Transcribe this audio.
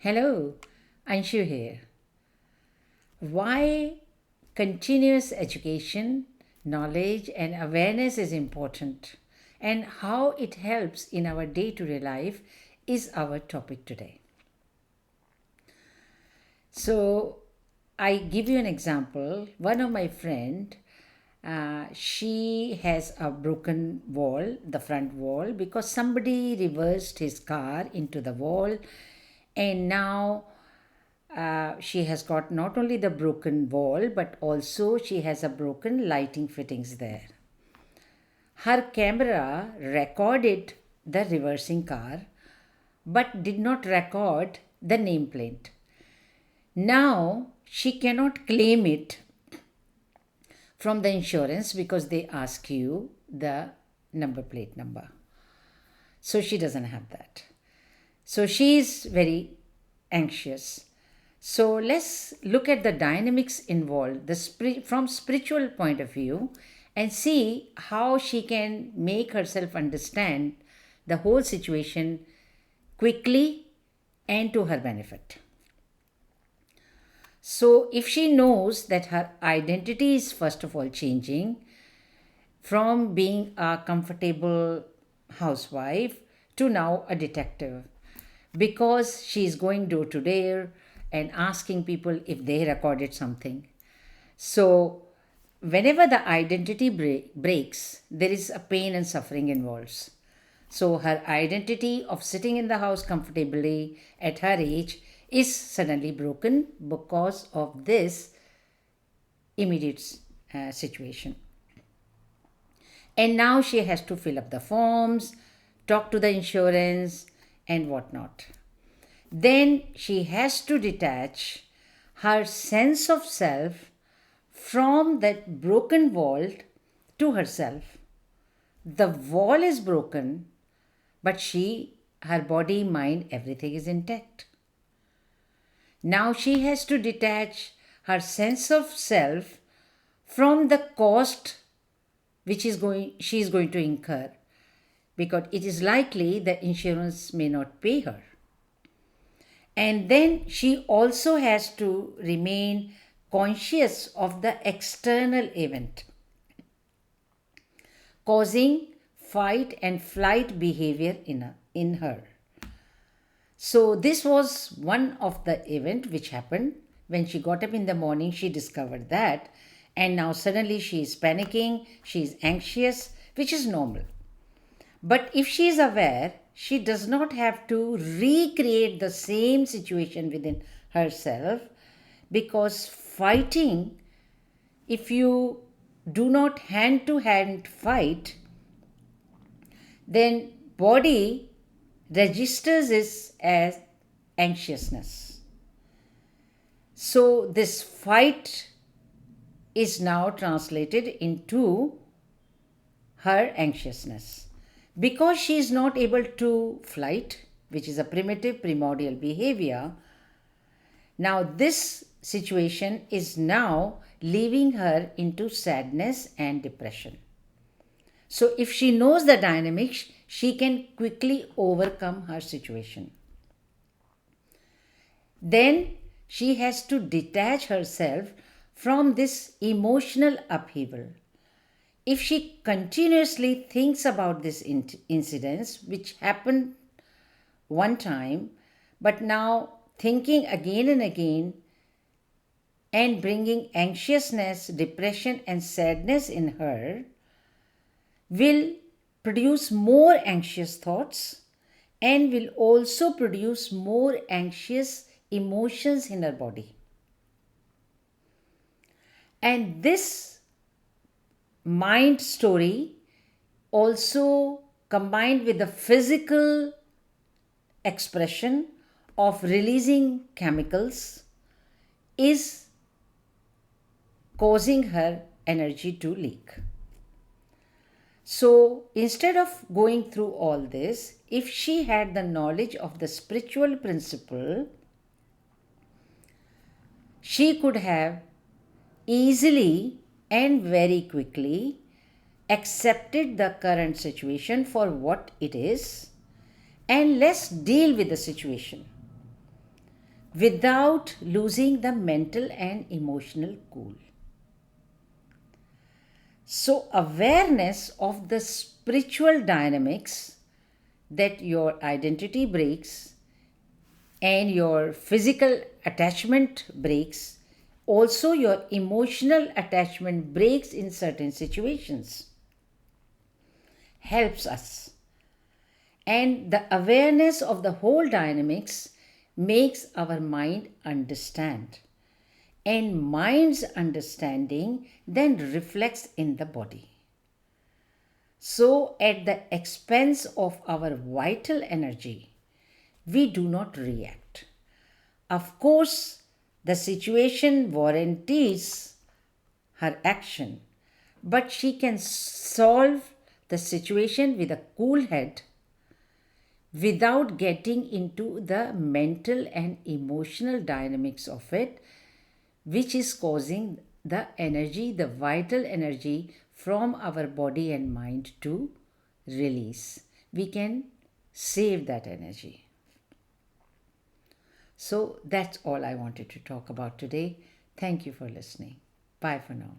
Hello, Anshu here. Why continuous education, knowledge, and awareness is important, and how it helps in our day to day life is our topic today. So, I give you an example. One of my friend, she has a broken wall, the front wall, because somebody reversed his car into the wall, and now she has got not only the broken wall but also she has a broken lighting fittings there. Her camera recorded the reversing car but did not record the nameplate. Now she cannot claim it from the insurance because they ask you the number plate number. So she doesn't have that. So she is very anxious. So let's look at the dynamics involved from spiritual point of view and see how she can make herself understand the whole situation quickly and to her benefit. So if she knows that her identity is first of all changing from being a comfortable housewife to now a detective, because she is going door to door and asking people if they recorded something. So, whenever the identity breaks, there is a pain and suffering involved. So, her identity of sitting in the house comfortably at her age is suddenly broken because of this immediate situation. And now she has to fill up the forms, talk to the insurance, and whatnot. Then she has to detach her sense of self from that broken wall to herself. The wall is broken, but her body, mind, everything is intact. Now she has to detach her sense of self from the cost which she is going to incur, because it is likely the insurance may not pay her. And then she also has to remain conscious of the external event causing fight and flight behavior in her. So this was one of the event which happened when she got up in the morning. She discovered that, and now suddenly she is panicking, she is anxious, which is normal. But if she is aware, she does not have to recreate the same situation within herself, because fighting, if you do not hand to hand fight, then body registers this as anxiousness. So this fight is now translated into her anxiousness. Because she is not able to flight, which is a primitive primordial behavior, now this situation is now leaving her into sadness and depression. So if she knows the dynamics, she can quickly overcome her situation. Then she has to detach herself from this emotional upheaval. If she continuously thinks about this incidents which happened one time, but now thinking again and again and bringing anxiousness, depression, and sadness in her, will produce more anxious thoughts and will also produce more anxious emotions in her body. And this mind story, also combined with the physical expression of releasing chemicals, is causing her energy to leak. So instead of going through all this, if she had the knowledge of the spiritual principle, she could have easily and very quickly accepted the current situation for what it is, and let's deal with the situation. without losing the mental and emotional cool. So, awareness of the spiritual dynamics that your identity breaks and your physical attachment breaks, also your emotional attachment breaks in certain situations, helps us. And the awareness of the whole dynamics makes our mind understand. And mind's understanding then reflects in the body. So, at the expense of our vital energy, we do not react. Of course, the situation warranties her action, but she can solve the situation with a cool head without getting into the mental and emotional dynamics of it, which is causing the energy, the vital energy from our body and mind to release. We can save that energy. So that's all I wanted to talk about today. Thank you for listening. Bye for now.